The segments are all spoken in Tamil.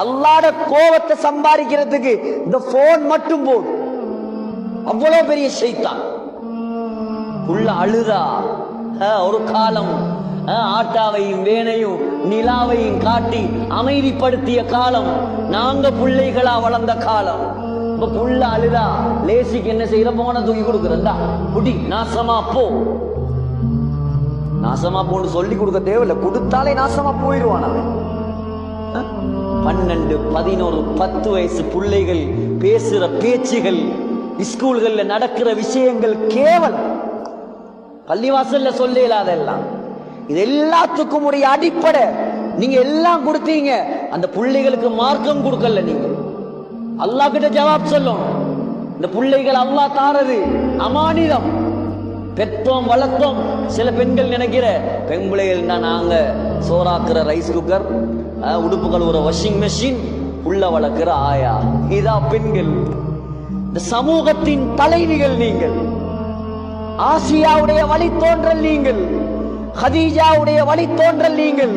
அல்லாஹ்ட கோபத்தை சம்பாதிக்கிறதுக்கு இந்த போன் மட்டும் போதும். அவ்வளவு பெரிய ஷைத்தான். உள்ள அழுதா ஒரு காலம் ஆட்டாவையும் வேனையும் நிலாவையும் காட்டி அமைதிப்படுத்திய காலம். நாங்க பிள்ளைகளா வளர்ந்த காலம். இப்ப புள்ள அழுதா லேசிக்கு என்ன செய்யற, போன தூக்கி கொடுக்குறா, குடி நாசமா போ. நாசமா போன்னு சொல்லி கொடுக்க தேவையில்லை, கொடுத்தாலே நாசமா போயிடுவான் அவன். 12, 11, 10 வயசு பிள்ளைகள் பேசுற பேச்சுகள், ஸ்கூல்கள்ல நடக்கிற விஷயங்கள் கேவலம். பள்ளிவாசல்ல சொல்ல இல்லாதெல்லாம். இது எல்லாத்துக்கும் ஒரு அடிப்படை. நீங்க எல்லாம் கொடுத்தீங்க, அந்த பிள்ளைகளுக்கு மார்க்கம் கொடுக்கல. நீங்க அல்லாஹ் கிட்ட ஜவாப் சொல்லணும். இந்த பிள்ளைகள் அல்லாஹ் தாரது அமானிதம். பெற்றோம் வளர்த்தோம். சில பெண்கள் நினைக்கிற பெண் பிள்ளைகள் தான் நாங்க சோறாக்குற ரைஸ் குக்கர், உடுப்புகள் ஒரு வாஷிங் மெஷின், உள்ள வளர்க்கிற ஆயா. இதா பெண்கள். இந்த சமூகத்தின் தலைவிகள் நீங்கள். ஆசியாவுடைய வழித்தோன்றல் நீங்கள், ஹதீஜாவுடைய வழித்தோன்றல் நீங்கள்,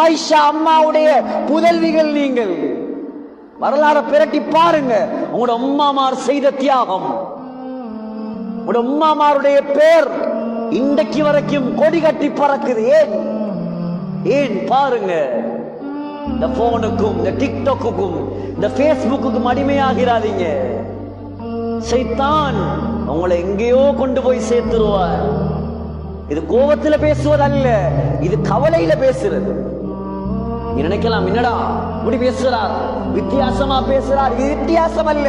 ஆயிஷா அம்மாவுடைய புதல்விகள் நீங்கள். வரலாறு பிரட்டி பாருங்க. உங்களோட அம்மாமார் செய்த தியாகம், உங்களோட அம்மாமாருடைய பேர் இன்றைக்கு வரைக்கும் கொடி கட்டி பறக்குது. ஏன் ஏன் பாருங்க. இந்த போனுக்கும் இந்த டிக்டாக்குக்கும் இந்த பேஸ்புக்குக்கும் அடிமையாகிறாதீங்க. சைத்தான் உங்களை எங்கேயோ கொண்டு போய் சேர்த்துருவார். இது கோபத்துல பேசுவதல்ல, இது கவலையில பேசுறது. நினைக்கலாம், என்னடா இப்படி பேசுறார், வித்தியாசமா பேசுறார். இது வித்தியாசம் அல்ல.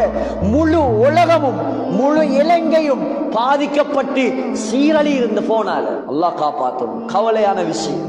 முழு உலகமும் முழு இலங்கையும் பாதிக்கப்பட்டு சீரழி இருந்த போனால அல்லாஹ் காப்பாற்றும். கவலையான விஷயம்.